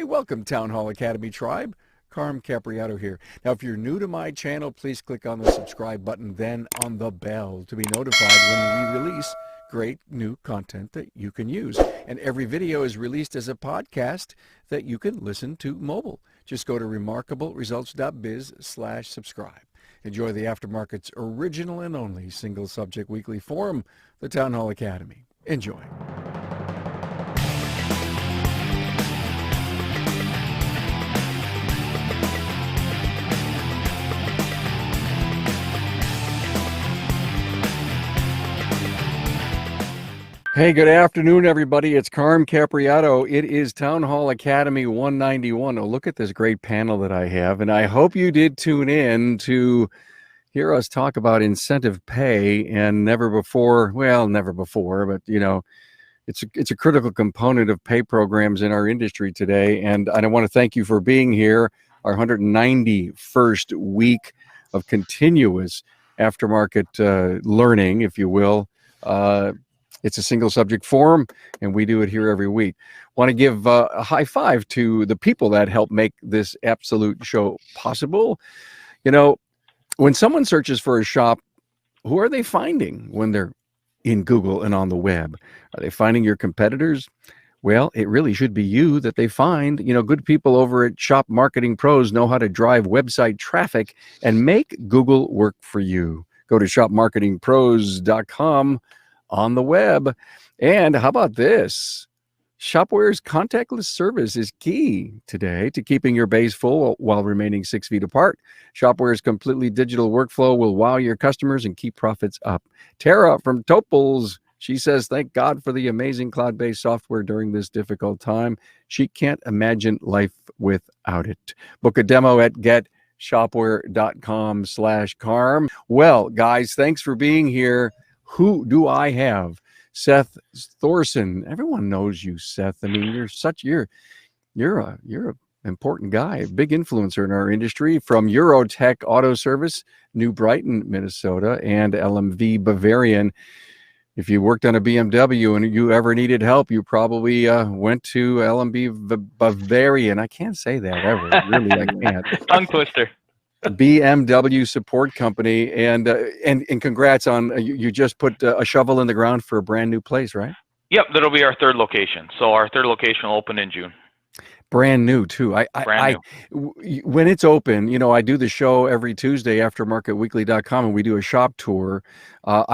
Hey, welcome, Town Hall Academy Tribe. Carm Capriato here. Now, if you're new to my channel, please click on the subscribe button, then on the bell to be notified when we release great new content that you can use. And every video is released as a podcast that you can listen to mobile. Just go to remarkableresults.biz/subscribe. Enjoy the Aftermarket's original and only single subject weekly forum, the Town Hall Academy. Enjoy. Hey, good afternoon, everybody. It's Carm Capriato. It is Town Hall Academy 191. Oh, look at this great panel that I have. And I hope you did tune in to hear us talk about incentive pay and never before, but you know, it's a critical component of pay programs in our industry today. And I want to thank you for being here, our 191st week of continuous aftermarket learning, if you will. It's a single subject forum, and we do it here every week. Want to give a high five to the people that help make this absolute show possible. You know, when someone searches for a shop, who are they finding when they're in Google and on the web? Are they finding your competitors? Well, it really should be you that they find. You know, good people over at Shop Marketing Pros know how to drive website traffic and make Google work for you. Go to shopmarketingpros.com on the web. And how about this? Shopware's contactless service is key today to keeping your bays full while remaining 6 feet apart. Shopware's completely digital workflow will wow your customers and keep profits up. Tara from Topels, she says, thank God for the amazing cloud-based software during this difficult time. She can't imagine life without it. Book a demo at getshopware.com/carm. Well, guys, thanks for being here. Who do I have? Seth Thorson. Everyone knows you, Seth. I mean, you're a important guy, a big influencer in our industry, from EuroTech Auto Service, New Brighton, Minnesota, and LMV Bavarian. If you worked on a BMW and you ever needed help, you probably went to LMV Bavarian. I can't say that ever. Really, I can't. Tongue twister. BMW support company, and congrats on you just put a shovel in the ground for a brand new place, right? Yep, that'll be our third location. So our third location will open in June. Brand new too. When it's open, you know, I do the show every Tuesday, aftermarketweekly.com, and we do a shop tour.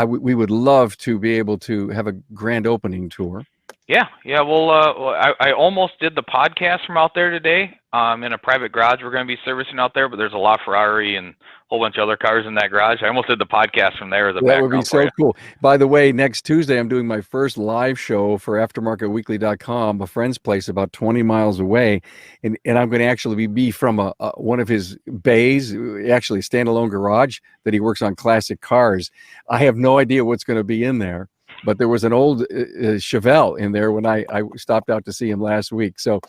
We would love to be able to have a grand opening tour. Yeah. Well, I almost did the podcast from out there today. In a private garage we're going to be servicing out there, but there's a LaFerrari and a whole bunch of other cars in that garage. I almost did the podcast from there as a background. That would be so cool. By the way, next Tuesday I'm doing my first live show for aftermarketweekly.com, a friend's place about 20 miles away, and I'm going to actually be from one of his bays, actually a standalone garage that he works on classic cars. I have no idea what's going to be in there, but there was an old Chevelle in there when I stopped out to see him last week. So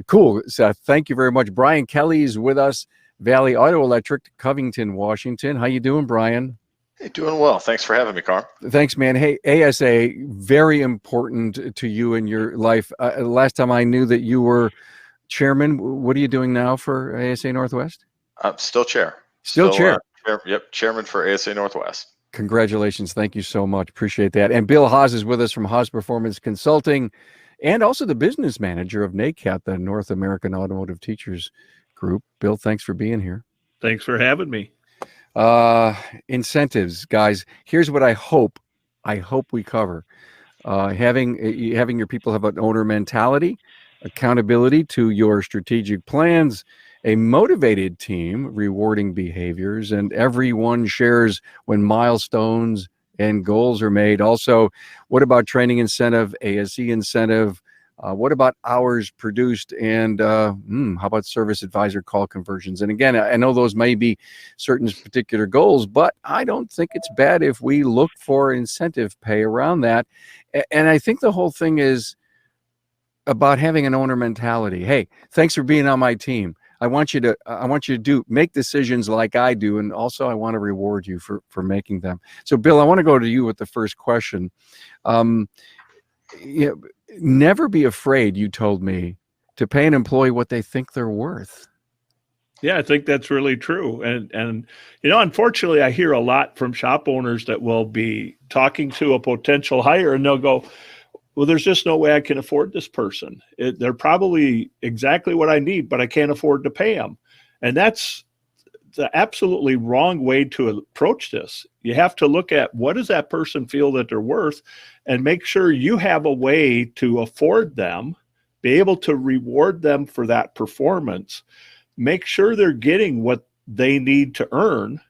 cool, Seth. Thank you very much. Bryan Kelley is with us, Valley Auto Electric, Covington, Washington. How you doing, Bryan? Hey, doing well. Thanks for having me, Carm. Thanks, man. Hey, ASA, very important to you in your life. Last time I knew that you were chairman. What are you doing now for ASA Northwest? Still chair. Still chair. Yep, chairman for ASA Northwest. Congratulations. Thank you so much. Appreciate that. And Bill Haas is with us from Haas Performance Consulting, and also the business manager of NACAT, the North American Automotive Teachers group. Bill, thanks for being here. Thanks for having me. Incentives, guys. Here's what I hope we cover. Having your people have an owner mentality, accountability to your strategic plans, a motivated team, rewarding behaviors, and everyone shares when milestones and goals are made. Also, what about training incentive, ASE incentive? What about hours produced? And how about service advisor call conversions? And again, I know those may be certain particular goals, but I don't think it's bad if we look for incentive pay around that. And I think the whole thing is about having an owner mentality. Hey, thanks for being on my team. I want you to make decisions like I do, and also I want to reward you for making them. So, Bill, I want to go to you with the first question. Never be afraid, you told me, to pay an employee what they think they're worth. Yeah, I think that's really true. And unfortunately, I hear a lot from shop owners that will be talking to a potential hire and they'll go, well, there's just no way I can afford this person. They're probably exactly what I need, but I can't afford to pay them. And that's the absolutely wrong way to approach this. You have to look at what does that person feel that they're worth and make sure you have a way to afford them, be able to reward them for that performance, make sure they're getting what they need to earn.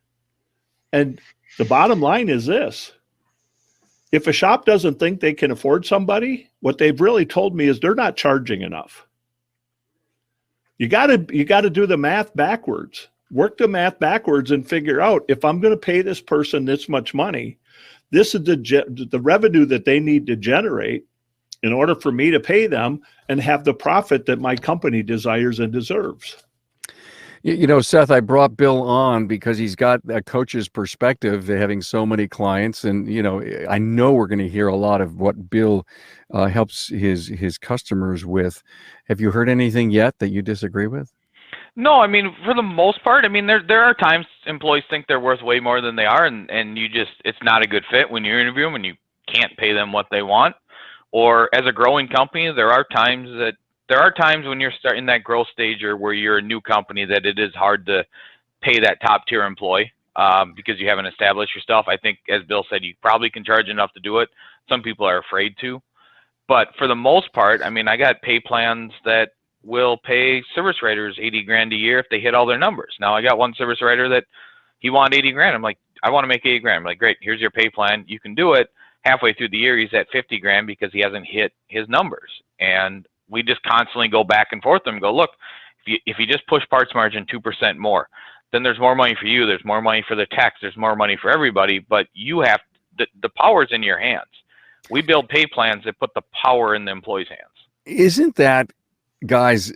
And the bottom line is this. If a shop doesn't think they can afford somebody, what they've really told me is they're not charging enough. You got to do the math backwards. Work the math backwards and figure out if I'm going to pay this person this much money, this is the revenue that they need to generate in order for me to pay them and have the profit that my company desires and deserves. Seth, I brought Bill on because he's got a coach's perspective, having so many clients. And, I know we're going to hear a lot of what Bill helps his customers with. Have you heard anything yet that you disagree with? No, I mean, for the most part, I mean, there are times employees think they're worth way more than they are, and it's not a good fit when you interview them and you can't pay them what they want. Or as a growing company, there are times when you're starting that growth stage or where you're a new company that it is hard to pay that top tier employee because you haven't established yourself. I think, as Bill said, you probably can charge enough to do it. Some people are afraid to. But for the most part, I mean, I got pay plans that will pay service writers $80,000 a year if they hit all their numbers. Now, I got one service writer that he wanted $80,000. I'm like, I want to make $80,000. I'm like, great, here's your pay plan. You can do it. Halfway through the year, he's at $50,000 because he hasn't hit his numbers. And we just constantly go back and forth and go, look, if you just push parts margin 2% more, then there's more money for you. There's more money for the techs. There's more money for everybody. But you have the power's in your hands. We build pay plans that put the power in the employee's hands. Isn't that, guys,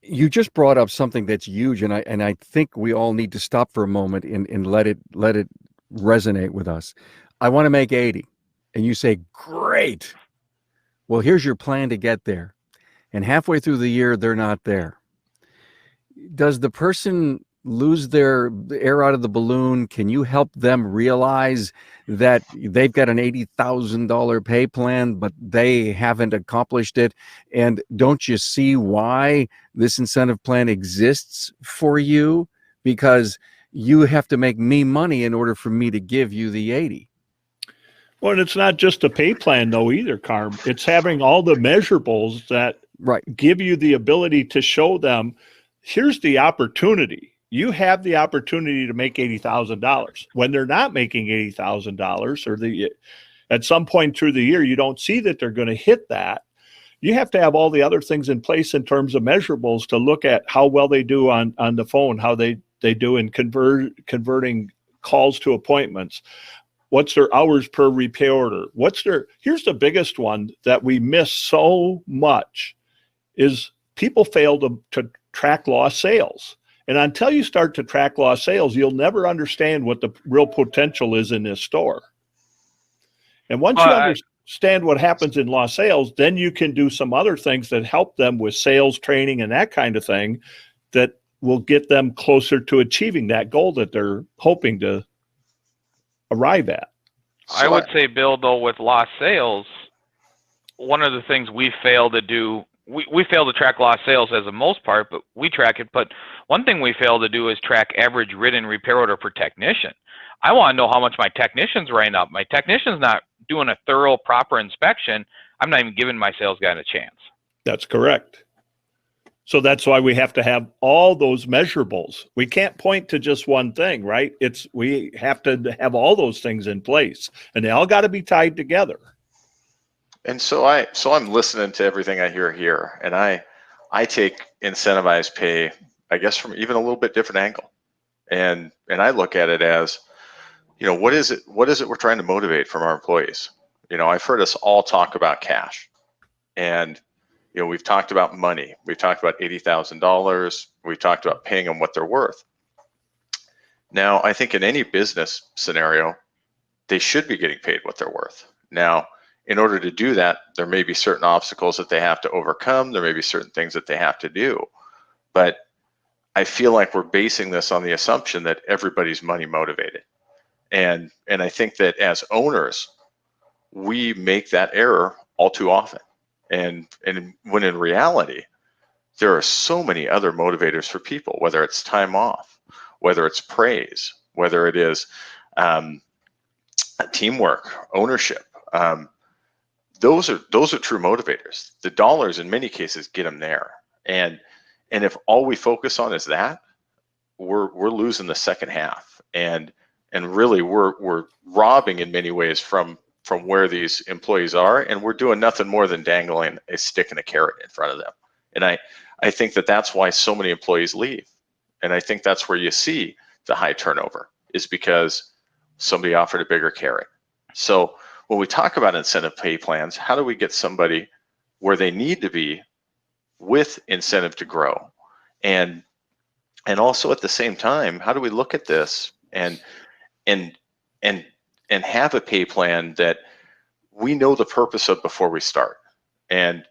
you just brought up something that's huge, and I think we all need to stop for a moment and let it resonate with us. I want to make 80, and you say, great. Well, here's your plan to get there, and halfway through the year they're not there. Does the person lose their air out of the balloon? Can you help them realize that they've got an $80,000 pay plan, but they haven't accomplished it? And don't you see why this incentive plan exists for you? Because you have to make me money in order for me to give you the 80. Well, and it's not just a pay plan though either, Carm. It's having all the measurables that give you the ability to show them, here's the opportunity. You have the opportunity to make $80,000. When they're not making $80,000 or at some point through the year, you don't see that they're going to hit that. You have to have all the other things in place in terms of measurables to look at how well they do on the phone, how they do in converting calls to appointments. What's their hours per repair order? Here's the biggest one that we miss so much is people fail to track lost sales. And until you start to track lost sales, you'll never understand what the real potential is in this store. And once you understand what happens in lost sales, then you can do some other things that help them with sales training and that kind of thing that will get them closer to achieving that goal that they're hoping to arrive at. I would say, Bill, though, with lost sales, one of the things we fail to do, we fail to track lost sales as the most part, but we track it. But one thing we fail to do is track average written repair order per technician. I want to know how much my technician's writing up. My technician's not doing a thorough, proper inspection. I'm not even giving my sales guy a chance. That's correct. So that's why we have to have all those measurables. We can't point to just one thing, right? We have to have all those things in place, and they all got to be tied together. And so I'm listening to everything I hear here, and I take incentivized pay, I guess, from even a little bit different angle, and I look at it as, what is it we're trying to motivate from our employees? I've heard us all talk about cash, and we've talked about money. We've talked about $80,000. We've talked about paying them what they're worth. Now, I think in any business scenario, they should be getting paid what they're worth. Now, in order to do that, there may be certain obstacles that they have to overcome. There may be certain things that they have to do. But I feel like we're basing this on the assumption that everybody's money motivated. And I think that as owners, we make that error all too often. And when in reality, there are so many other motivators for people, whether it's time off, whether it's praise, whether it is teamwork, ownership. Those are true motivators. The dollars in many cases get them there. And if all we focus on is that, we're losing the second half. And really we're robbing in many ways from where these employees are, and we're doing nothing more than dangling a stick and a carrot in front of them. And I think that that's why so many employees leave. And I think that's where you see the high turnover, is because somebody offered a bigger carrot. So when we talk about incentive pay plans, how do we get somebody where they need to be with incentive to grow? And also at the same time, how do we look at this and have a pay plan that we know the purpose of before we start, and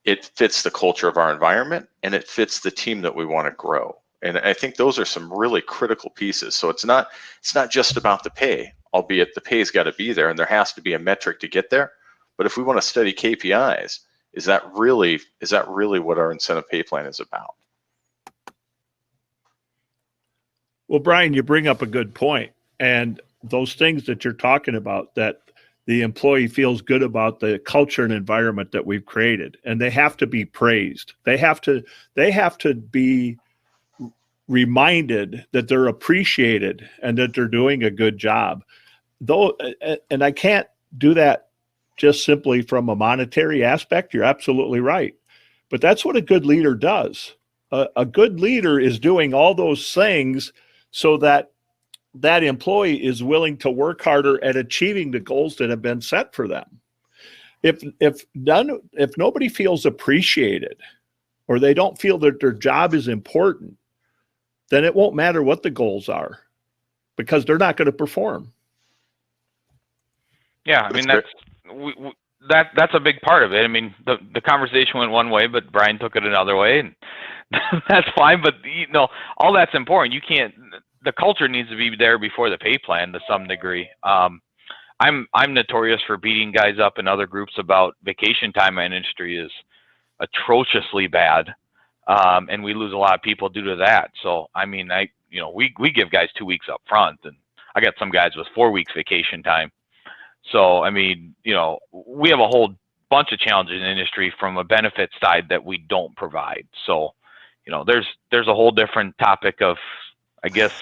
it fits the culture of our environment, and it fits the team that we want to grow. And I think those are some really critical pieces. So it's not just about the pay, albeit the pay's got to be there, and there has to be a metric to get there. But if we want to study KPIs, is that really what our incentive pay plan is about? Well, Brian, you bring up a good point. And those things that you're talking about, that the employee feels good about the culture and environment that we've created, and they have to be praised. They have to be reminded that they're appreciated and that they're doing a good job. And I can't do that just simply from a monetary aspect. You're absolutely right. But that's what a good leader does. A good leader is doing all those things so that employee is willing to work harder at achieving the goals that have been set for them. If nobody feels appreciated, or they don't feel that their job is important, then it won't matter what the goals are, because they're not going to perform. Yeah, I mean, that's a big part of it. I mean, the conversation went one way, but Brian took it another way, and that's fine. But all that's important. The culture needs to be there before the pay plan to some degree. I'm notorious for beating guys up in other groups about vacation time in industry is atrociously bad, and we lose a lot of people due to that. So I mean, we give guys 2 weeks up front, and I got some guys with 4 weeks vacation time. So I mean, we have a whole bunch of challenges in the industry from a benefit side that we don't provide. So there's a whole different topic of, I guess,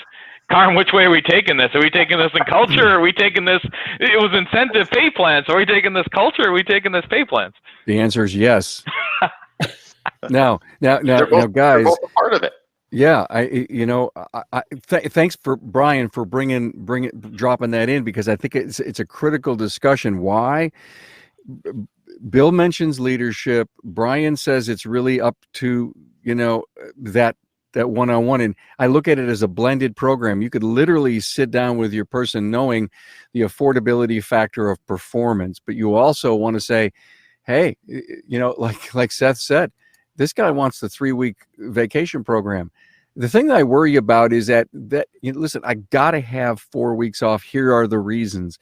Carm, which way are we taking this? Are we taking this in culture? Are we taking this? It was incentive pay plans. Are we taking this culture? Are we taking this pay plans? The answer is yes. Now, guys, they're both a part of it. Yeah, thanks for Brian for dropping that in, because I think it's a critical discussion. Why? Bill mentions leadership. Brian says it's really up to that one-on-one, and I look at it as a blended program. You could literally sit down with your person knowing the affordability factor of performance, but you also want to say, hey, like Seth said, this guy wants the 3-week vacation program. The thing that I worry about is that listen, I got to have 4 weeks off. Here are the reasons.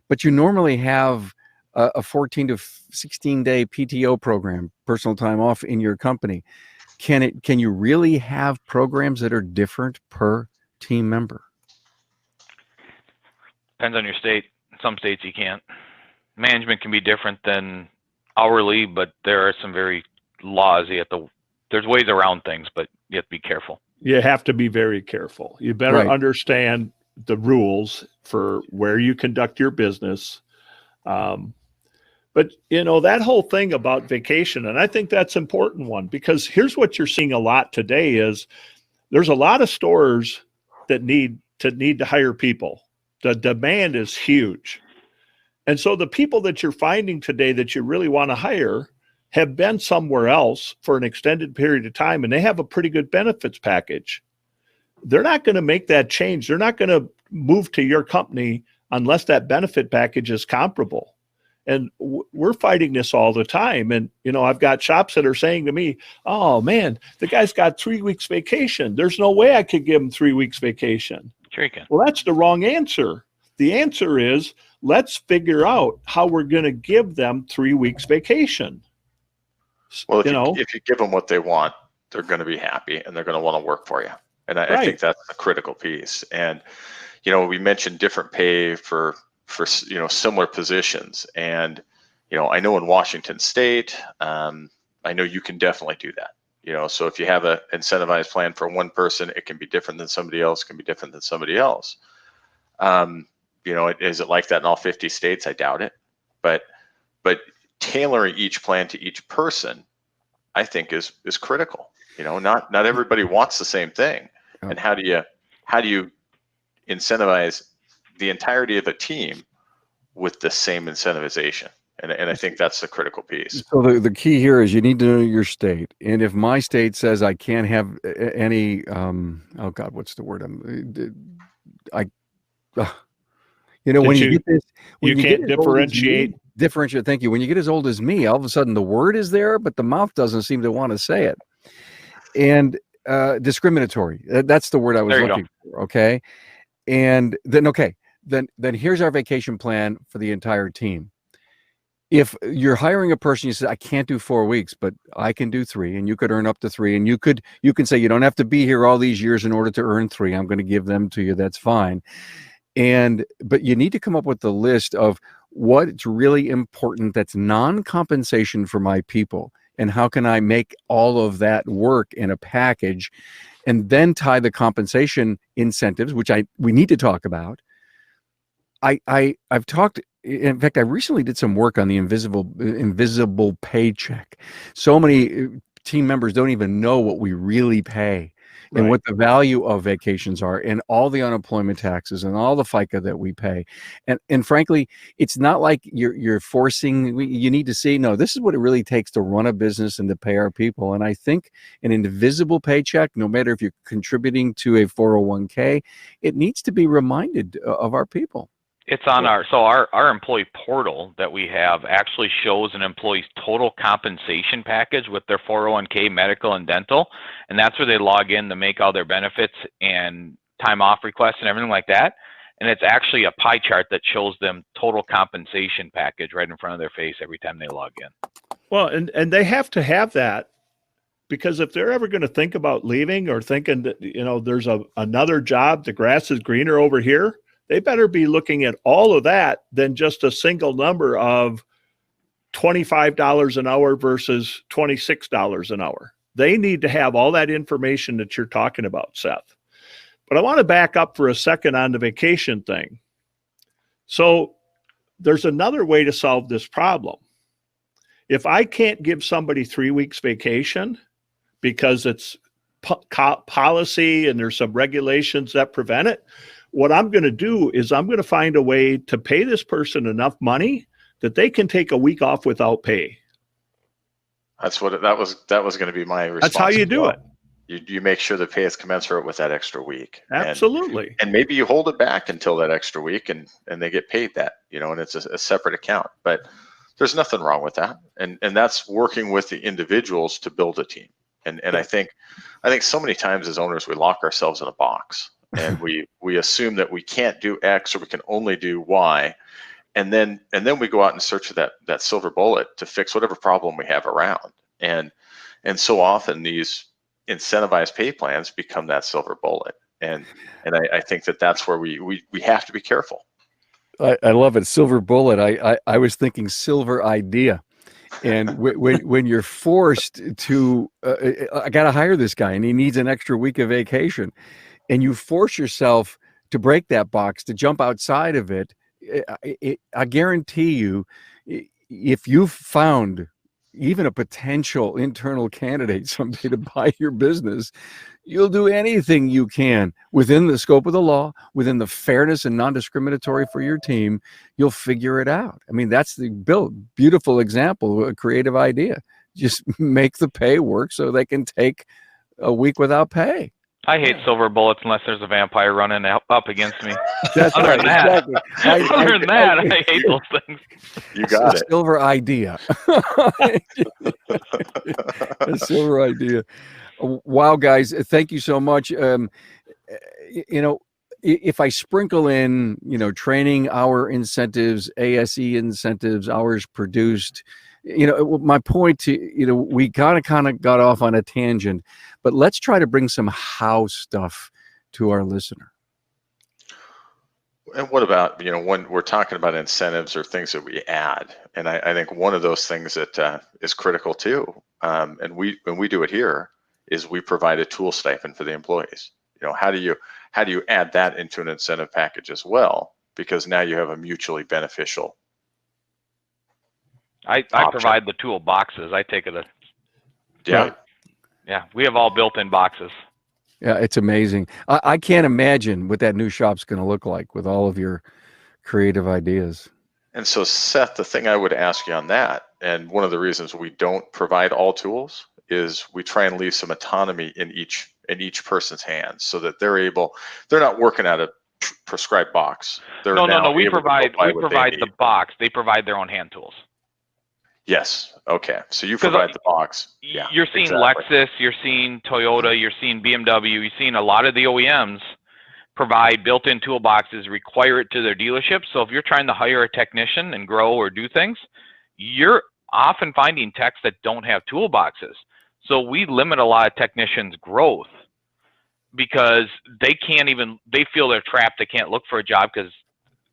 But you normally have a 14 to 16 day PTO program, personal time off, in your company. Can you really have programs that are different per team member? Depends on your state. In some states you can't. Management can be different than hourly, but there are some very laws. There's ways around things, but you have to be careful. You have to be very careful. You better understand the rules for where you conduct your business. But that whole thing about vacation, and I think that's an important one, because here's what you're seeing a lot today is there's a lot of stores that need to hire people. The demand is huge. And so the people that you're finding today that you really want to hire have been somewhere else for an extended period of time, and they have a pretty good benefits package. They're not going to make that change. They're not going to move to your company unless that benefit package is comparable. And we're fighting this all the time. And, I've got shops that are saying to me, oh man, the guy's got 3 weeks vacation. There's no way I could give him 3 weeks vacation. Sure you can. Well, that's the wrong answer. The answer is, let's figure out how we're going to give them 3 weeks vacation. Well, if you give them what they want, they're going to be happy and they're going to want to work for you. And I think that's a critical piece. And, we mentioned different pay for similar positions. And, I know in Washington State, I know you can definitely do that. So if you have an incentivized plan for one person, it can be different than somebody else, can be different than somebody else. Is it like that in all 50 states? I doubt it. But tailoring each plan to each person, I think is critical. Not everybody wants the same thing. Oh. And how do you incentivize the entirety of a team with the same incentivization? And I think that's the critical piece. So the key here is you need to know your state. And if my state says I can't have any, oh God, what's the word? When you get this, you can't differentiate. Differentiate. Thank you. When you get as old as me, all of a sudden the word is there, but the mouth doesn't seem to want to say it. And discriminatory. That's the word I was looking for. Okay. And then here's our vacation plan for the entire team. If you're hiring a person, you say, I can't do 4 weeks, but I can do 3, and you could earn up to 3. And you can say, you don't have to be here all these years in order to earn 3. I'm going to give them to you. That's fine. But you need to come up with the list of what's really important that's non-compensation for my people, and how can I make all of that work in a package, and then tie the compensation incentives, which we need to talk about. I've talked, in fact, I recently did some work on the invisible paycheck. So many team members don't even know what we really pay. And what the value of vacations are, and all the unemployment taxes and all the FICA that we pay. And frankly, it's not like you're forcing, you need to see, no, this is what it really takes to run a business and to pay our people. And I think an invisible paycheck, no matter if you're contributing to a 401k, it needs to be reminded of our people. It's on our employee portal that we have actually shows an employee's total compensation package with their 401k, medical, and dental. And that's where they log in to make all their benefits and time off requests and everything like that. And it's actually a pie chart that shows them total compensation package right in front of their face every time they log in. Well, and they have to have that, because if they're ever going to think about leaving, or thinking that, there's another job, the grass is greener over here, they better be looking at all of that than just a single number of $25 an hour versus $26 an hour. They need to have all that information that you're talking about, Seth. But I want to back up for a second on the vacation thing. So there's another way to solve this problem. If I can't give somebody 3 weeks vacation because it's policy and there's some regulations that prevent it, what I'm going to do is I'm going to find a way to pay this person enough money that they can take a week off without pay. That's what that was going to be my response. That's how you do it. You make sure the pay is commensurate with that extra week. Absolutely. And maybe you hold it back until that extra week, and they get paid that, and it's a separate account. But there's nothing wrong with that. And that's working with the individuals to build a team. And I think so many times as owners, we lock ourselves in a box. And we assume that we can't do X, or we can only do Y, and then we go out and search for that silver bullet to fix whatever problem we have around. And so often these incentivized pay plans become that silver bullet. And I think that's where we have to be careful. I love it, silver bullet. I was thinking silver idea. And when you're forced to, I got to hire this guy and he needs an extra week of vacation, and you force yourself to break that box, to jump outside of it, I guarantee you, if you've found even a potential internal candidate someday to buy your business, you'll do anything you can within the scope of the law, within the fairness and non-discriminatory for your team. You'll figure it out. I mean, that's the beautiful example of a creative idea. Just make the pay work so they can take a week without pay. I hate silver bullets unless there's a vampire running up against me. That's Other right. than that, Exactly. other than that, I hate those things. You got it. Silver idea. A silver idea. Wow, guys, thank you so much. You know, if I sprinkle in, training hour incentives, ASE incentives, hours produced, my point to, we kind of got off on a tangent, but let's try to bring some how stuff to our listener. And what about, when we're talking about incentives or things that we add, and I think one of those things that is critical too, and when we do it here, is we provide a tool stipend for the employees. How do you add that into an incentive package as well? Because now you have a mutually beneficial. I provide the tool boxes. I take it. Yeah. Yeah, we have all built-in boxes. Yeah, it's amazing. I can't imagine what that new shop's going to look like with all of your creative ideas. And so, Seth, the thing I would ask you on that, and one of the reasons we don't provide all tools, is we try and leave some autonomy in each person's hands, so that they're not working out a prescribed box. No. We provide the box. They provide their own hand tools. Yes. Okay. So you provide the box. Yeah. You're seeing exactly. Lexus, you're seeing Toyota, you're seeing BMW, you're seeing a lot of the OEMs provide built-in toolboxes, require it to their dealerships. So if you're trying to hire a technician and grow or do things, you're often finding techs that don't have toolboxes. So we limit a lot of technicians' growth because they feel they're trapped. They can't look for a job because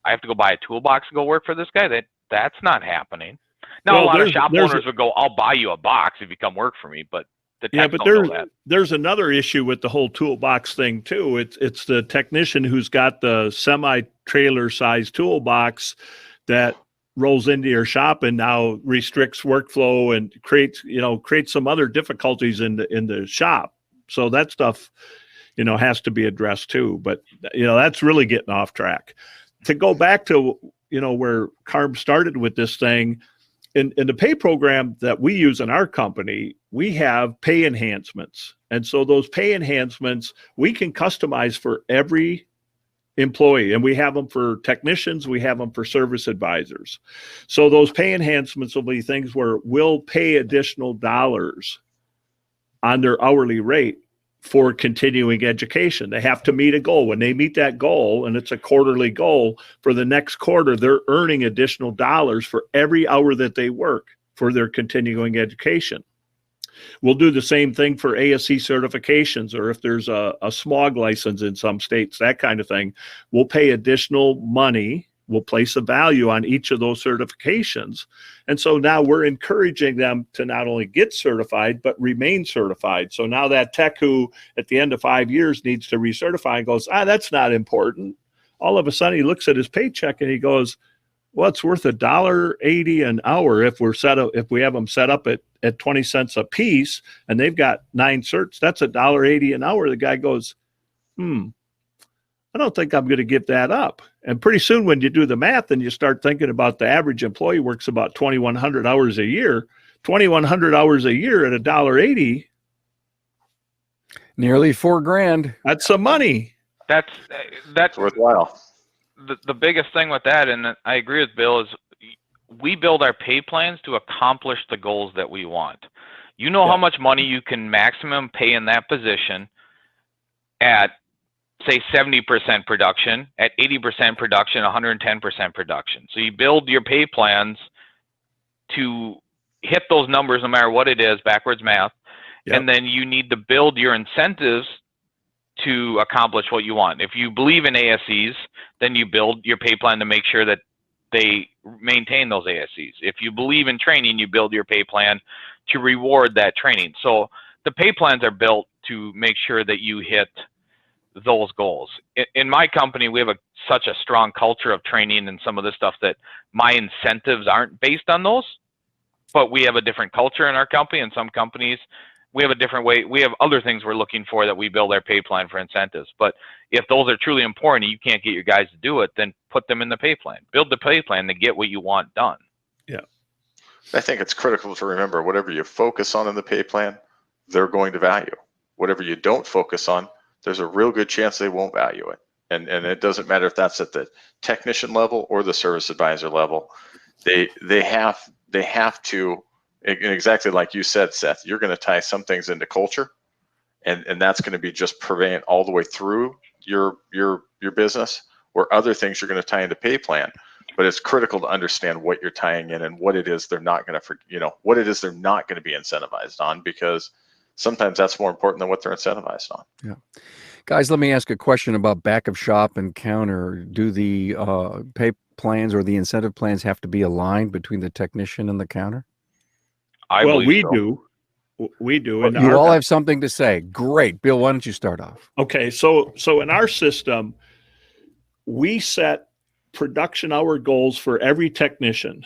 I have to go buy a toolbox to go work for this guy. That's not happening. Now, a lot of shop owners would go, I'll buy you a box if you come work for me, but the techs don't know that. There's another issue with the whole toolbox thing too. It's the technician who's got the semi-trailer size toolbox that rolls into your shop and now restricts workflow and creates some other difficulties in the shop. So that stuff, has to be addressed too. But that's really getting off track. To go back to where Carm started with this thing. In the pay program that we use in our company, we have pay enhancements. And so those pay enhancements, we can customize for every employee. And we have them for technicians, we have them for service advisors. So those pay enhancements will be things where we'll pay additional dollars on their hourly rate for continuing education. They have to meet a goal. When they meet that goal, and it's a quarterly goal, for the next quarter, they're earning additional dollars for every hour that they work for their continuing education. We'll do the same thing for ASE certifications, or if there's a SMOG license in some states, that kind of thing. We'll pay additional money. We'll place a value on each of those certifications. And so now we're encouraging them to not only get certified, but remain certified. So now that tech who at the end of 5 years needs to recertify and goes, that's not important. All of a sudden he looks at his paycheck and he goes, well, it's worth $1.80 an hour if we have them set up at 20 cents a piece and they've got 9 certs, that's $1.80 an hour. The guy goes, I don't think I'm going to give that up. And pretty soon when you do the math and you start thinking about the average employee works about 2,100 hours a year, 2,100 hours a year at $1.80. Nearly $4,000. That's some money. That's worthwhile. The biggest thing with that, and I agree with Bill, is we build our pay plans to accomplish the goals that we want. How much money you can maximum pay in that position at, say, 70% production, at 80% production, 110% production. So you build your pay plans to hit those numbers no matter what it is, backwards math. Yep. And then you need to build your incentives to accomplish what you want. If you believe in ASEs, then you build your pay plan to make sure that they maintain those ASEs. If you believe in training, you build your pay plan to reward that training. So the pay plans are built to make sure that you hit those goals. In my company, we have such a strong culture of training and some of this stuff that my incentives aren't based on those, but we have a different culture in our company. And some companies, we have a different way. We have other things we're looking for that we build our pay plan for incentives. But if those are truly important and you can't get your guys to do it, then put them in the pay plan. Build the pay plan to get what you want done. Yeah. I think it's critical to remember whatever you focus on in the pay plan, they're going to value. Whatever you don't focus on, there's a real good chance they won't value it. And it doesn't matter if that's at the technician level or the service advisor level. They have to, exactly like you said, Seth, you're going to tie some things into culture, and that's going to be just prevalent all the way through your business, where other things you're going to tie into pay plan. But it's critical to understand what you're tying in and what it is they're not going to, what it is they're not going to be incentivized on, because sometimes that's more important than what they're incentivized on. Yeah. Guys, let me ask a question about back of shop and counter. Do the pay plans or the incentive plans have to be aligned between the technician and the counter? We do. We do. Well, you all have something to say. Great. Bill, why don't you start off? Okay. So in our system, we set production hour goals for every technician.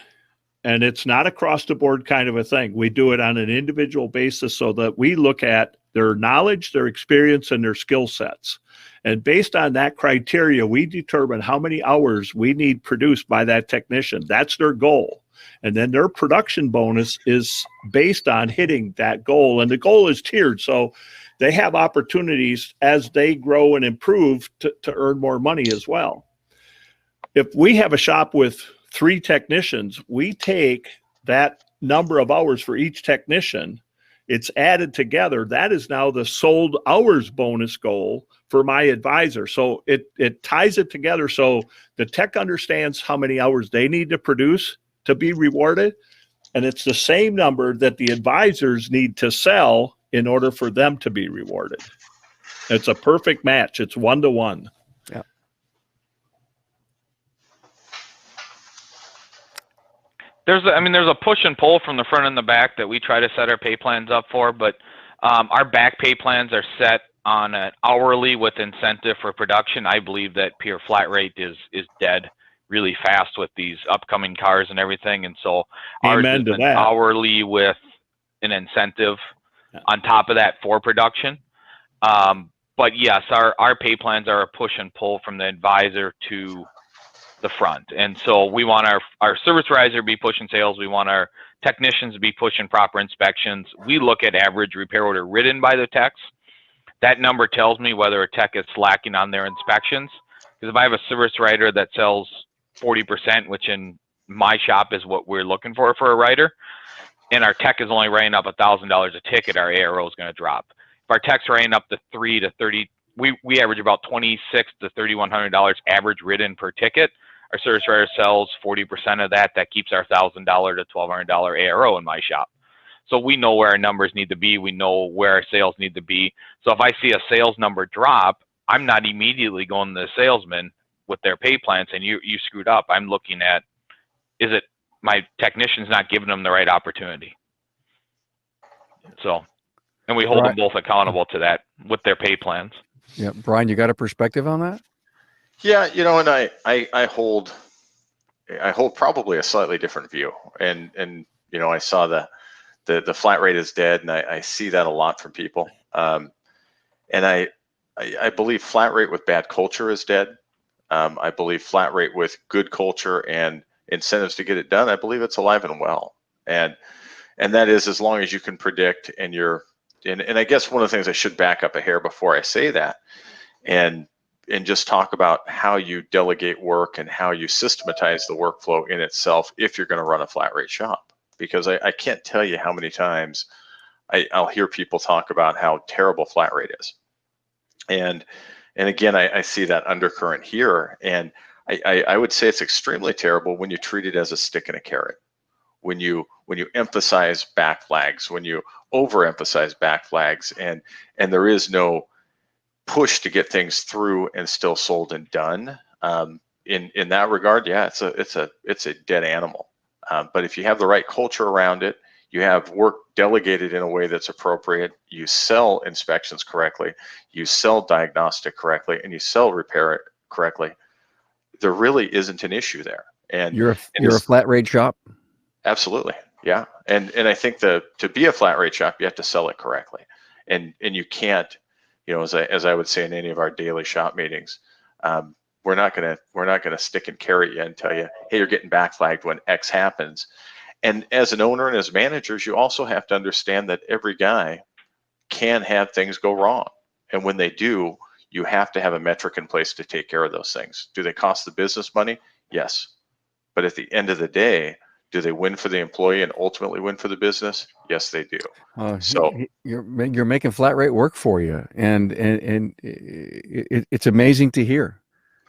And it's not across the board kind of a thing. We do it on an individual basis so that we look at their knowledge, their experience, and their skill sets. And based on that criteria, we determine how many hours we need produced by that technician. That's their goal. And then their production bonus is based on hitting that goal. And the goal is tiered. So they have opportunities as they grow and improve to earn more money as well. If we have a shop with 3 technicians, we take that number of hours for each technician, it's added together. That is now the sold hours bonus goal for my advisor. So it ties it together so the tech understands how many hours they need to produce to be rewarded. And it's the same number that the advisors need to sell in order for them to be rewarded. It's a perfect match. It's 1-to-1. Yeah. There's a push and pull from the front and the back that we try to set our pay plans up for, but our back pay plans are set on an hourly with incentive for production. I believe that pure flat rate is dead really fast with these upcoming cars and everything, and so ours is an hourly with an incentive on top of that for production. But yes, our pay plans are a push and pull from the advisor to the front. And so we want our service advisor to be pushing sales. We want our technicians to be pushing proper inspections. We look at average repair order written by the techs. That number tells me whether a tech is slacking on their inspections. Because if I have a service writer that sells 40%, which in my shop is what we're looking for a writer, and our tech is only writing up $1,000 a ticket, our ARO is going to drop. If our tech's writing up to $300 to $30, we average about $2,600 to $3,100 average written per ticket. Our service writer sells 40% of that. That keeps our $1,000 to $1,200 ARO in my shop. So we know where our numbers need to be. We know where our sales need to be. So if I see a sales number drop, I'm not immediately going to the salesman with their pay plan saying, you screwed up. I'm looking at, is it my technician's not giving them the right opportunity? So, and we hold them both accountable to that with their pay plans. Yeah. Brian, you got a perspective on that? Yeah, and I hold probably a slightly different view, and I saw the flat rate is dead, and I see that a lot from people, and I believe flat rate with bad culture is dead. I believe flat rate with good culture and incentives to get it done, I believe it's alive and well, and that is as long as you can predict and I guess one of the things I should back up a hair before I say that, and just talk about how you delegate work and how you systematize the workflow in itself if you're going to run a flat rate shop. Because I can't tell you how many times I'll hear people talk about how terrible flat rate is. And again, I see that undercurrent here. And I would say it's extremely terrible when you treat it as a stick and a carrot. When you emphasize back flags, when you overemphasize back flags, and there is no push to get things through and still sold and done. In that regard, yeah, it's a dead animal. But if you have the right culture around it, you have work delegated in a way that's appropriate, you sell inspections correctly, you sell diagnostic correctly, and you sell repair it correctly, there really isn't an issue there. And you're a flat rate shop? Absolutely, yeah. And I think to be a flat rate shop, you have to sell it correctly, and you can't. As I would say in any of our daily shop meetings, we're not gonna stick and carry you and tell you, hey, you're getting back flagged when X happens. And as an owner and as managers, you also have to understand that every guy can have things go wrong, and when they do, You have to have a metric in place to take care of those things. Do they cost the business money? Yes. But at the end of the day, do they win for the employee and ultimately win for the business? Yes, they do. So you're making flat rate work for you, and it's amazing to hear.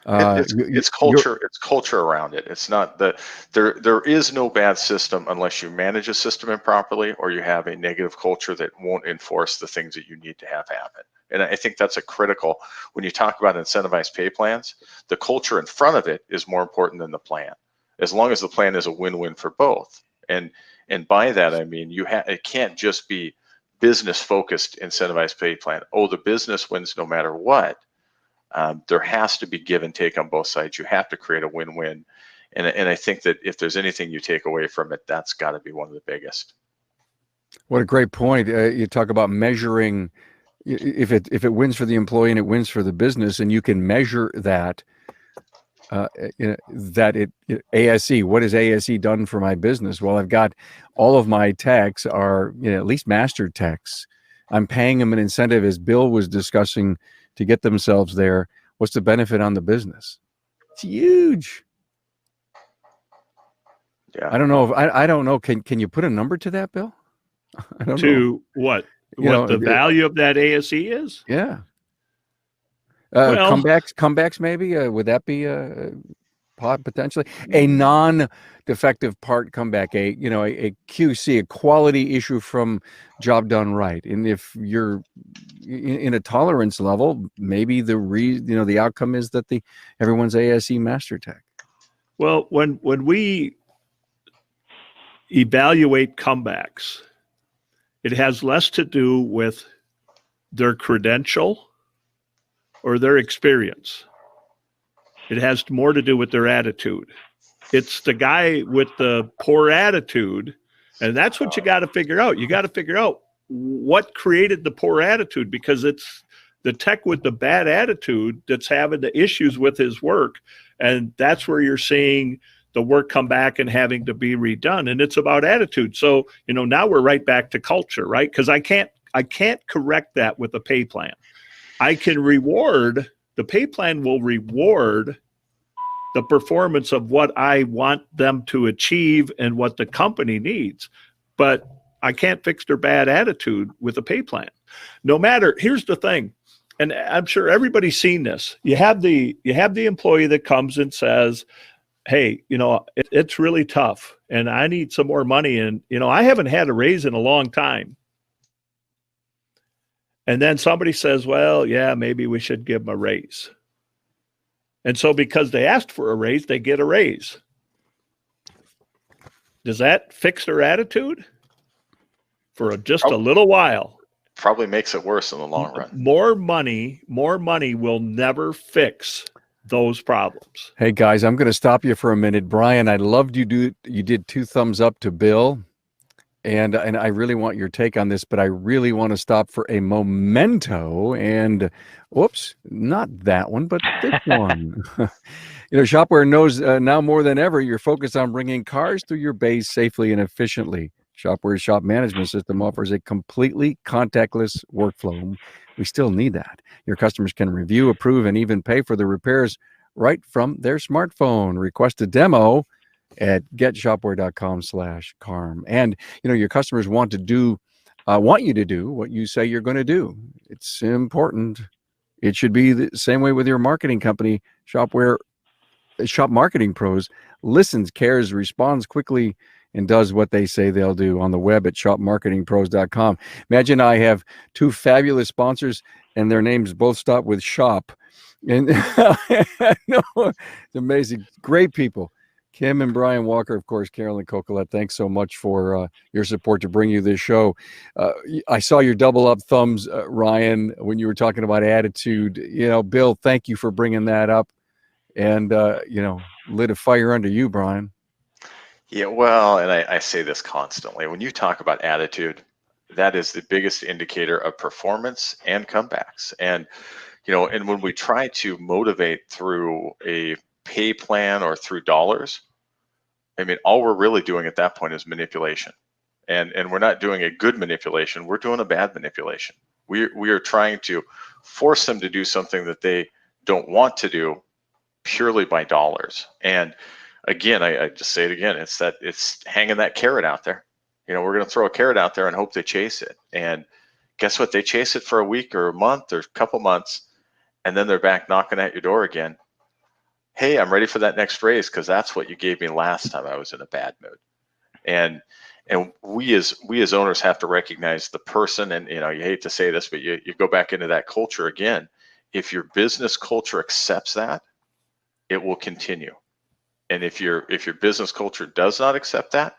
It's culture. It's culture around it. It's not there is no bad system unless you manage a system improperly or you have a negative culture that won't enforce the things that you need to have happen. And I think that's a critical, when you talk about incentivized pay plans, the culture in front of it is more important than the plan, as long as the plan is a win-win for both. And by that, I mean, it can't just be business focused incentivized pay plan. Oh, the business wins no matter what. There has to be give and take on both sides. You have to create a win-win. And I think that if there's anything you take away from it, that's got to be one of the biggest. What a great point. You talk about measuring if it wins for the employee and it wins for the business, and you can measure that. ASE, what has ASE done for my business? Well, I've got all of my techs are at least master techs. I'm paying them an incentive, as Bill was discussing, to get themselves there. What's the benefit on the business? It's huge. Yeah. I don't know. I don't know. Can you put a number to that, Bill? I don't know. What the value of that ASE is? Yeah. Well, comebacks maybe. Would that be potentially a non-defective part comeback? A QC, a quality issue from job done right. And if you're in a tolerance level, maybe the outcome is that everyone's ASE master tech. Well, when we evaluate comebacks, it has less to do with their credential or their experience. It has more to do with their attitude. It's the guy with the poor attitude, and that's what you got to figure out. You got to figure out what created the poor attitude, because it's the tech with the bad attitude that's having the issues with his work, and that's where you're seeing the work come back and having to be redone, and it's about attitude. So, now we're right back to culture, right? Because I can't correct that with a pay plan. I can the pay plan will reward the performance of what I want them to achieve and what the company needs. But I can't fix their bad attitude with a pay plan. Here's the thing, and I'm sure everybody's seen this. You have the employee that comes and says, hey, it's really tough and I need some more money. And, I haven't had a raise in a long time. And then somebody says, well, yeah, maybe we should give them a raise. And so because they asked for a raise, they get a raise. Does that fix their attitude? For just a little while. Probably makes it worse in the long run. More money will never fix those problems. Hey guys, I'm going to stop you for a minute. Brian, I loved you did 2 thumbs up to Bill. And I really want your take on this, but I really want to stop for a memento. And whoops, not that one, but this one. Shopware knows now more than ever you're focused on bringing cars through your bays safely and efficiently. Shopware's shop management system offers a completely contactless workflow. We still need that. Your customers can review, approve, and even pay for the repairs right from their smartphone. Request a demo at getshopware.com/carm. And your customers want you to do what you say you're going to do. It's important. It should be the same way with your marketing company. Shopware Shop Marketing Pros listens, cares, responds quickly, and does what they say they'll do on the web at shopmarketingpros.com. Imagine I have 2 fabulous sponsors and their names both stop with shop. And no, it's amazing. Great people. Kim and Brian Walker, of course, Carolyn Cocolette, thanks so much for your support to bring you this show. I saw your double up thumbs, Ryan, when you were talking about attitude. Bill, thank you for bringing that up and, lit a fire under you, Brian. Yeah, well, and I say this constantly. When you talk about attitude, that is the biggest indicator of performance and comebacks. And, and when we try to motivate through a pay plan or through dollars, I mean, all we're really doing at that point is manipulation. And we're not doing a good manipulation. We're doing a bad manipulation. We are trying to force them to do something that they don't want to do purely by dollars. And again, I just say it again, it's hanging that carrot out there. You know, we're going to throw a carrot out there and hope they chase it. And guess what? They chase it for a week or a month or a couple months, and then they're back knocking at your door again. Hey, I'm ready for that next raise because that's what you gave me last time I was in a bad mood. And we as owners have to recognize the person, and you hate to say this, but you go back into that culture again. If your business culture accepts that, it will continue. And if your business culture does not accept that,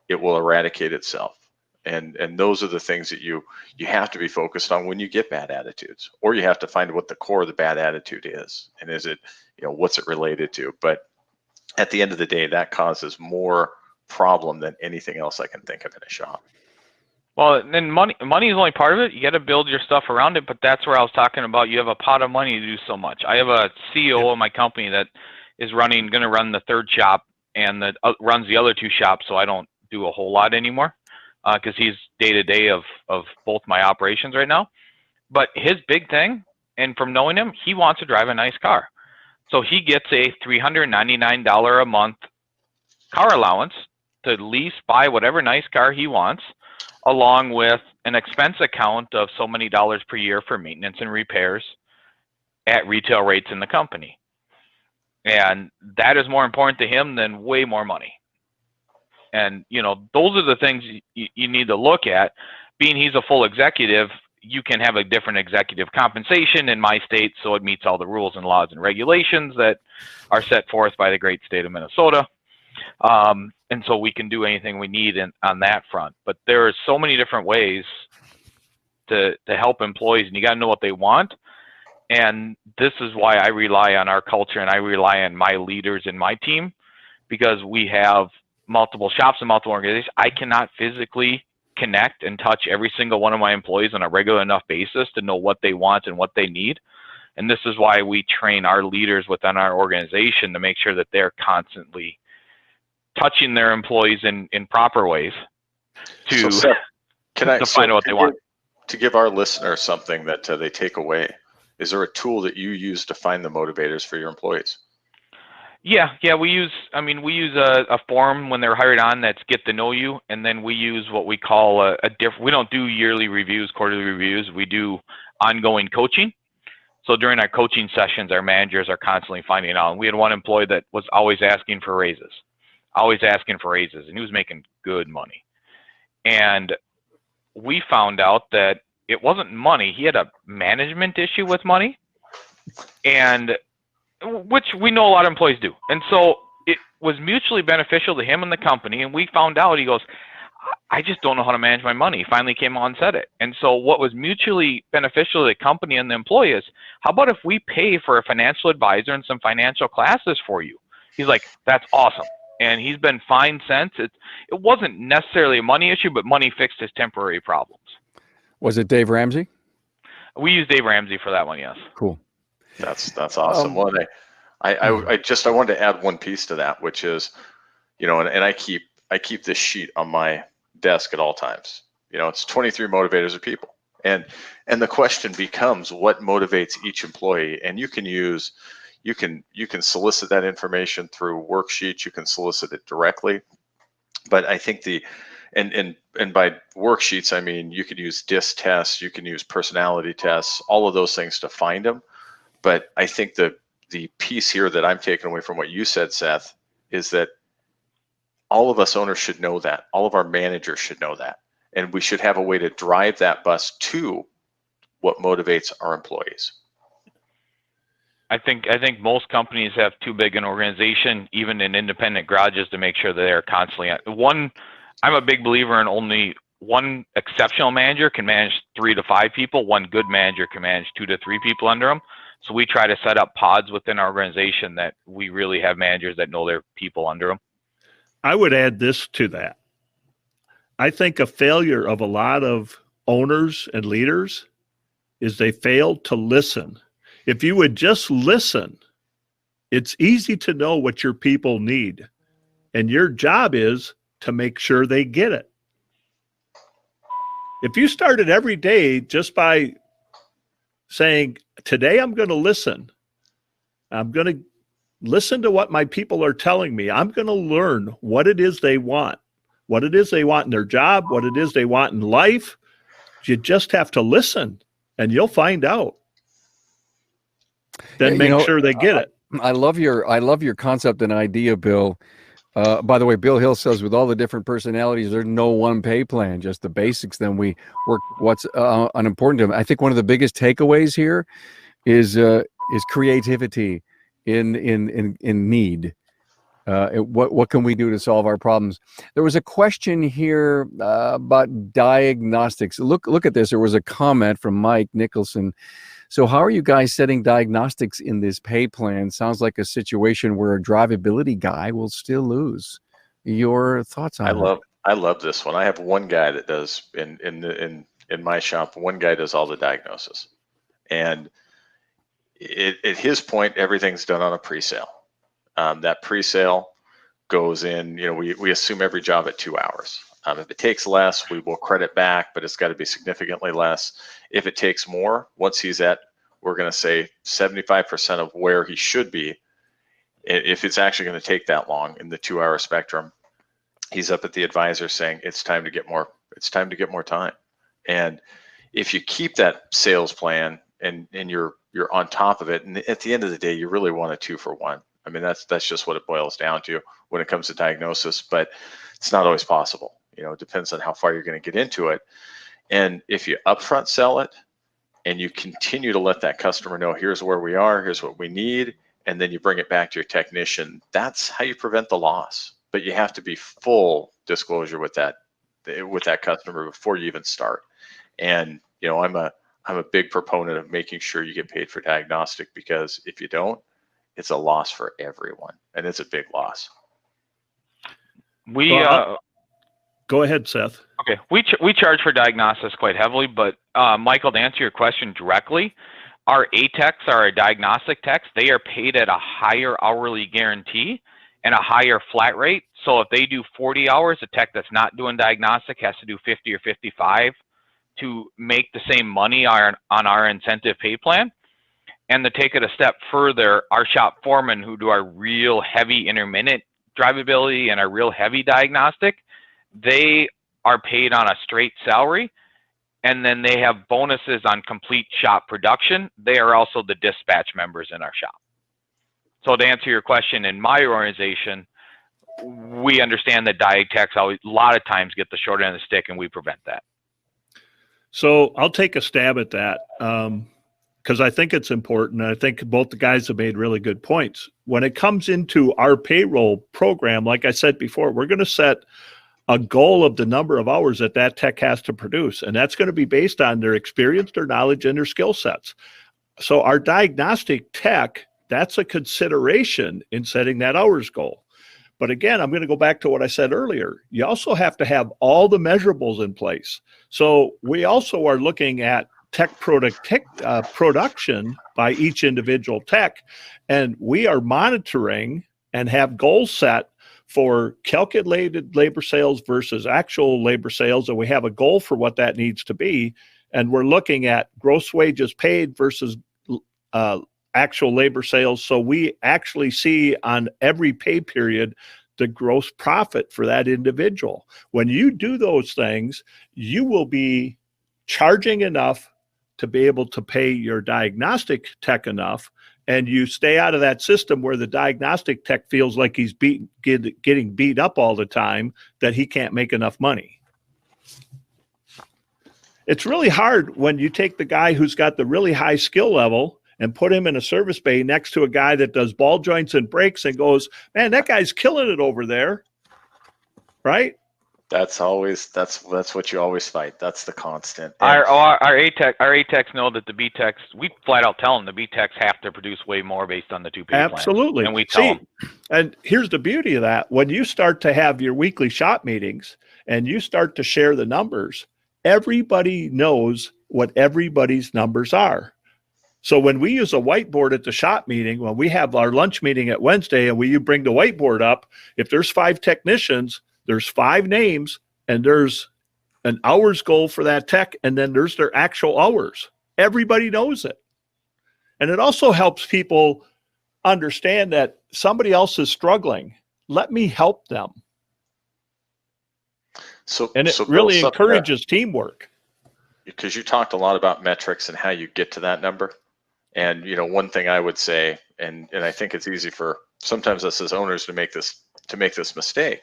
it will eradicate itself. And those are the things that you have to be focused on when you get bad attitudes, or you have to find what the core of the bad attitude is, and is it, what's it related to? But at the end of the day, that causes more problem than anything else I can think of in a shop. Well, then money is only part of it. You got to build your stuff around it, but that's where I was talking about. You have a pot of money to do so much. I have a CEO of my company that is going to run the third shop and that runs the other two shops, so I don't do a whole lot anymore because he's day-to-day of both my operations right now. But his big thing, and from knowing him, he wants to drive a nice car. So he gets a $399 a month car allowance to lease, buy whatever nice car he wants, along with an expense account of so many dollars per year for maintenance and repairs at retail rates in the company. And that is more important to him than way more money. And, those are the things you need to look at. Being he's a full executive, you can have a different executive compensation in my state, so it meets all the rules and laws and regulations that are set forth by the great state of Minnesota. And so we can do anything we need on that front. But there are so many different ways to help employees, and you got to know what they want. And this is why I rely on our culture, and I rely on my leaders in my team, because we have multiple shops and multiple organizations. I cannot physically connect and touch every single one of my employees on a regular enough basis to know what they want and what they need. And this is why we train our leaders within our organization to make sure that they're constantly touching their employees in proper ways to find out what they want. To give our listeners something that they take away, is there a tool that you use to find the motivators for your employees? Yeah, we use a form when they're hired on that's get to know you, and then we use what we call we don't do yearly reviews, quarterly reviews, we do ongoing coaching. So during our coaching sessions, our managers are constantly finding out. And we had one employee that was always asking for raises, and he was making good money. And we found out that it wasn't money. He had a management issue with money, and which we know a lot of employees do. And so it was mutually beneficial to him and the company. And we found out, he goes, I just don't know how to manage my money. He finally came on and said it. And so what was mutually beneficial to the company and the employee is, how about if we pay for a financial advisor and some financial classes for you? He's like, that's awesome. And he's been fine since. It wasn't necessarily a money issue, but money fixed his temporary problems. Was it Dave Ramsey? We used Dave Ramsey for that one, yes. Cool. That's awesome. Well, I wanted to add one piece to that, which is, and I keep this sheet on my desk at all times. It's 23 motivators of people, and the question becomes, what motivates each employee? And you can solicit that information through worksheets. You can solicit it directly, but I think and by worksheets, I mean you could use DISC tests, you can use personality tests, all of those things to find them. But I think the piece here that I'm taking away from what you said, Seth, is that all of us owners should know that. All of our managers should know that. And we should have a way to drive that bus to what motivates our employees. I think most companies have too big an organization, even in independent garages, to make sure that they're constantly I'm a big believer in only one exceptional manager can manage 3 to 5 people. One good manager can manage 2 to 3 people under them. So we try to set up pods within our organization that we really have managers that know their people under them. I would add this to that. I think a failure of a lot of owners and leaders is they failed to listen. If you would just listen, it's easy to know what your people need. And your job is to make sure they get it. If you started every day just by saying, today I'm going to listen. I'm going to listen to what my people are telling me. I'm going to learn what it is they want, what it is they want in their job, what it is they want in life. You just have to listen and you'll find out. Then make sure they get it. I love your concept and idea, Bill. By the way, Bill Hill says with all the different personalities, there's no one pay plan, just the basics. Then we work what's unimportant to them. I think one of the biggest takeaways here is creativity in need. What can we do to solve our problems? There was a question here about diagnostics. Look at this. There was a comment from Mike Nicholson. So how are you guys setting diagnostics in this pay plan? Sounds like a situation where a drivability guy will still lose. Your thoughts on it? I love this one. I have one guy that does in my shop. One guy does all the diagnosis, and at his point, everything's done on a pre-sale. That pre-sale goes in. We assume every job at 2 hours. If it takes less, we will credit back, but it's got to be significantly less. If it takes more, once he's at, we're going to say 75% of where he should be. If it's actually going to take that long in the 2 hour spectrum, he's up at the advisor saying it's time to get more. It's time to get more time. And if you keep that sales plan and you're on top of it, and at the end of the day, you really want a 2-for-1. I mean, that's just what it boils down to when it comes to diagnosis, but it's not always possible. It depends on how far you're going to get into it. And if you upfront sell it and you continue to let that customer know, here's where we are, here's what we need, and then you bring it back to your technician, that's how you prevent the loss. But you have to be full disclosure with that customer before you even start. And I'm a big proponent of making sure you get paid for diagnostic, because if you don't, it's a loss for everyone, and it's a big loss. Go ahead, Seth. Okay, we charge for diagnostics quite heavily, but Michael, to answer your question directly, our A-techs, our diagnostic techs, they are paid at a higher hourly guarantee and a higher flat rate. So if they do 40 hours, a tech that's not doing diagnostic has to do 50 or 55 to make the same money on our incentive pay plan. And to take it a step further, our shop foremen who do our real heavy intermittent drivability and our real heavy diagnostic, they are paid on a straight salary, and then they have bonuses on complete shop production. They are also the dispatch members in our shop. So to answer your question, in my organization, we understand that diag techs always, a lot of times, get the short end of the stick, and we prevent that. So I'll take a stab at that because I think it's important. I think both the guys have made really good points. When it comes into our payroll program, like I said before, we're going to set a goal of the number of hours that tech has to produce. And that's going to be based on their experience, their knowledge, and their skill sets. So our diagnostic tech, that's a consideration in setting that hours goal. But again, I'm going to go back to what I said earlier. You also have to have all the measurables in place. So we also are looking at tech production by each individual tech. And we are monitoring and have goals set for calculated labor sales versus actual labor sales, and we have a goal for what that needs to be. And we're looking at gross wages paid versus actual labor sales. So we actually see on every pay period the gross profit for that individual. When you do those things, you will be charging enough to be able to pay your diagnostic tech enough, and you stay out of that system where the diagnostic tech feels like he's getting beat up all the time, that he can't make enough money. It's really hard when you take the guy who's got the really high skill level and put him in a service bay next to a guy that does ball joints and brakes and goes, man, that guy's killing it over there, right? That's what you always fight. That's the constant. Our A-techs know that the B-techs, we flat out tell them the B-techs have to produce way more based on the two pay plans. Absolutely. And we tell them. And here's the beauty of that. When you start to have your weekly shop meetings and you start to share the numbers, everybody knows what everybody's numbers are. So when we use a whiteboard at the shop meeting, when we have our lunch meeting at Wednesday and you bring the whiteboard up, if there's 5 technicians, there's 5 names, and there's an hours goal for that tech, and then there's their actual hours. Everybody knows it. And it also helps people understand that somebody else is struggling. Let me help them. And it really encourages teamwork. Because you talked a lot about metrics and how you get to that number. And, one thing I would say, and I think it's easy for sometimes us as owners to make this mistake,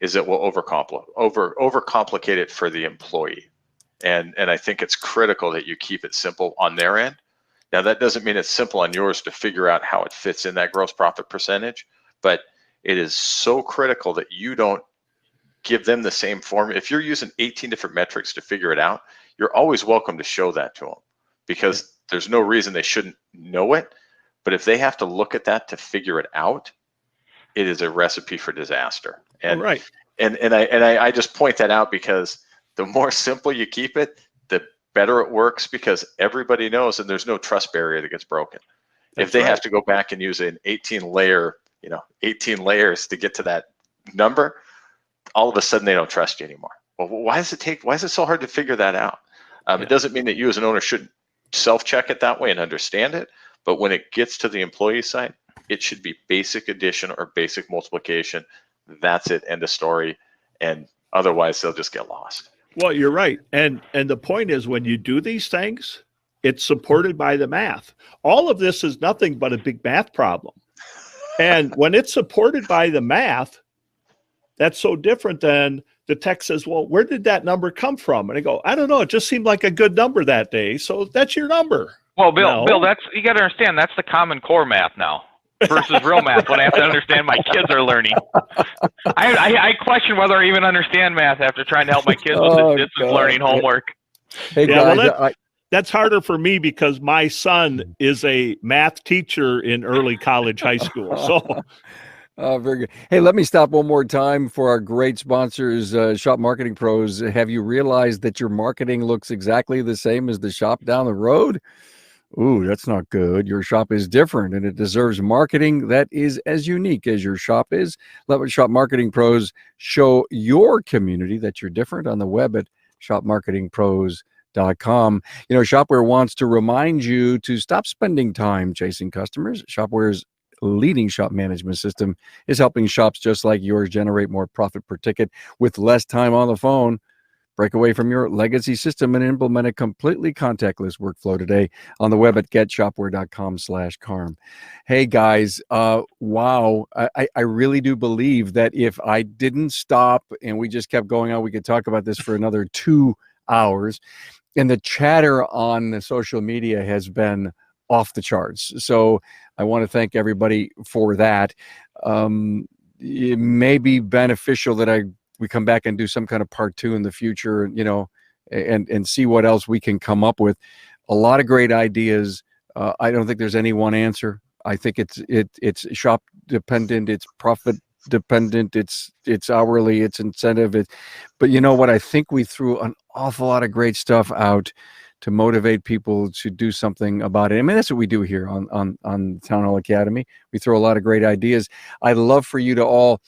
is that we'll overcomplicate it for the employee. And I think it's critical that you keep it simple on their end. Now, that doesn't mean it's simple on yours to figure out how it fits in that gross profit percentage, but it is so critical that you don't give them the same form. If you're using 18 different metrics to figure it out, you're always welcome to show that to them, because there's no reason they shouldn't know it. But if they have to look at that to figure it out, it is a recipe for disaster. And right. And I just point that out because the more simple you keep it, the better it works, because everybody knows, and there's no trust barrier that gets broken. If they have to go back and use an 18 layers to get to that number, all of a sudden they don't trust you anymore. Well, why is it so hard to figure that out? It doesn't mean that you as an owner shouldn't self-check it that way and understand it, but when it gets to the employee side, it should be basic addition or basic multiplication. That's it, end of story. And otherwise they'll just get lost. Well, you're right. And the point is, when you do these things, it's supported by the math. All of this is nothing but a big math problem. And when it's supported by the math, that's so different than the tech says, well, where did that number come from? And I go, I don't know. It just seemed like a good number that day. So that's your number. Well, Bill, you got to understand, that's the Common Core math now versus real math, when I have to understand my kids are learning. I question whether I even understand math after trying to help my kids with this learning homework. Hey, guys, that's harder for me because my son is a math teacher in early college, high school. So, very good. Hey, let me stop one more time for our great sponsors, Shop Marketing Pros. Have you realized that your marketing looks exactly the same as the shop down the road? Ooh, that's not good. Your shop is different, and it deserves marketing that is as unique as your shop is. Let Shop Marketing Pros show your community that you're different on the web at shopmarketingpros.com. Shopware wants to remind you to stop spending time chasing customers. Shopware's leading shop management system is helping shops just like yours generate more profit per ticket with less time on the phone. Break away from your legacy system and implement a completely contactless workflow today on the web at getshopware.com/Carm. Hey guys, wow. I really do believe that if I didn't stop and we just kept going on, we could talk about this for another 2 hours. And the chatter on the social media has been off the charts. So I want to thank everybody for that. It may be beneficial that we come back and do some kind of part 2 in the future, and see what else we can come up with. A lot of great ideas. I don't think there's any one answer. I think it's shop dependent, it's profit dependent, it's hourly, it's incentive. But you know what? I think we threw an awful lot of great stuff out to motivate people to do something about it. I mean, that's what we do here on Town Hall Academy. We throw a lot of great ideas. I'd love for you to all,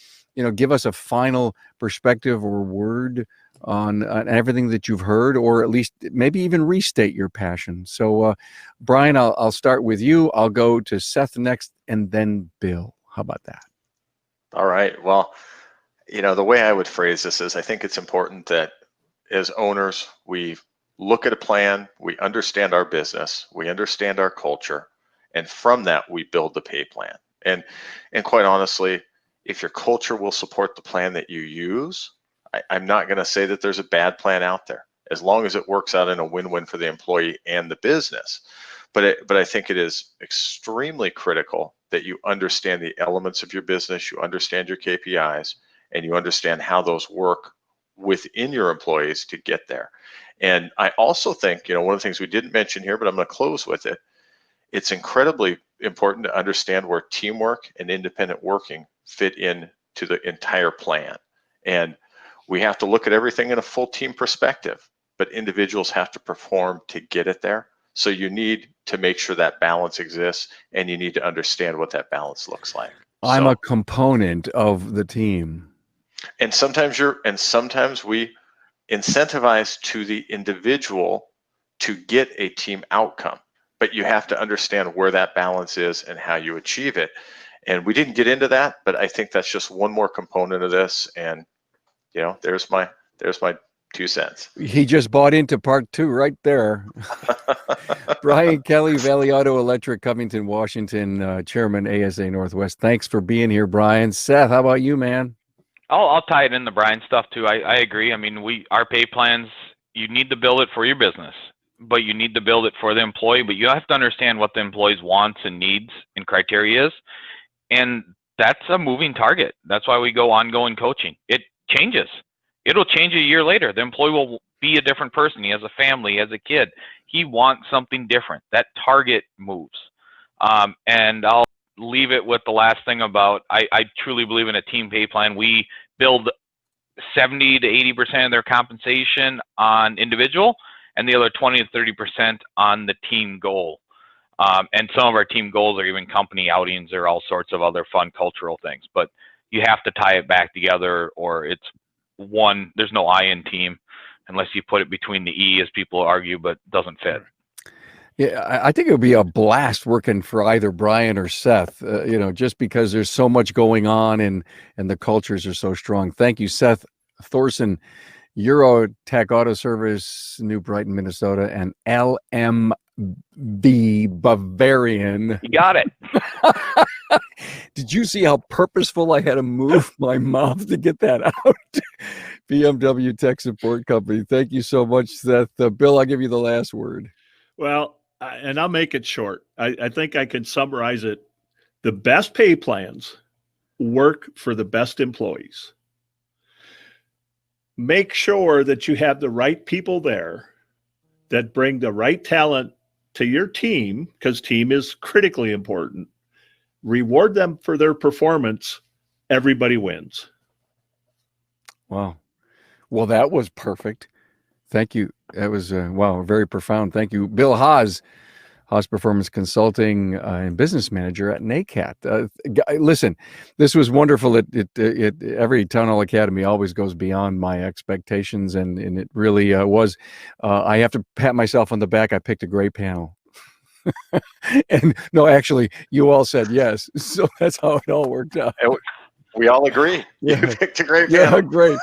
give us a final perspective or word on everything that you've heard, or at least maybe even restate your passion. So, Brian, I'll start with you. I'll go to Seth next, and then Bill. How about that? All right. Well, the way I would phrase this is, I think it's important that as owners, we look at a plan, we understand our business, we understand our culture, and from that, we build the pay plan. And quite honestly, if your culture will support the plan that you use, I'm not going to say that there's a bad plan out there, as long as it works out in a win-win for the employee and the business. But I think it is extremely critical that you understand the elements of your business, you understand your KPIs, and you understand how those work within your employees to get there. And I also think, one of the things we didn't mention here, but I'm going to close with it, it's incredibly important to understand where teamwork and independent working fit in to the entire plan. And we have to look at everything in a full team perspective, but individuals have to perform to get it there. So you need to make sure that balance exists, and you need to understand what that balance looks like. I'm a component of the team. And sometimes incentivize to the individual to get a team outcome. But you have to understand where that balance is and how you achieve it. And we didn't get into that, but I think that's just one more component of this. And there's my 2 cents. He just bought into part 2 right there. Bryan Kelley, Valley Auto Electric, Covington, Washington, Chairman, ASA Northwest. Thanks for being here, Bryan. Seth, how about you, man? I'll tie it in the Bryan stuff too. I agree. I mean, our pay plans, you need to build it for your business, but you need to build it for the employee. But you have to understand what the employee's wants and needs and criteria is, and that's a moving target. That's why we go ongoing coaching. It changes. It'll change a year later. The employee will be a different person. He has a family, he has a kid. He wants something different. That target moves. And I'll leave it with the last thing about, I truly believe in a team pay plan. We build 70 to 80% of their compensation on individual and the other 20 to 30% on the team goal. And some of our team goals are even company outings or all sorts of other fun cultural things. But you have to tie it back together, or it's one, there's no I in team unless you put it between the E, as people argue, but doesn't fit. Yeah, I think it would be a blast working for either Bryan or Seth, just because there's so much going on and the cultures are so strong. Thank you, Seth Thorson, EuroTech Auto Service, New Brighton, Minnesota, and LMV Bavarian. You got it. Did you see how purposeful I had to move my mouth to get that out? BMW Tech Support Company. Thank you so much, Seth. Bill, I'll give you the last word. Well, and I'll make it short. I think I can summarize it. The best pay plans work for the best employees. Make sure that you have the right people there that bring the right talent to your team, because team is critically important. Reward them for their performance. Everybody wins. Wow. Well, that was perfect. Thank you. That was, very profound. Thank you. Bill Haas, Haas Performance Consulting and Business Manager at NACAT. Listen, this was wonderful. Every Town Hall Academy always goes beyond my expectations, and it really was. I have to pat myself on the back. I picked a great panel. And no, actually, you all said yes. So that's how it all worked out. We all agree. Yeah. You picked a great Yeah, panel. great.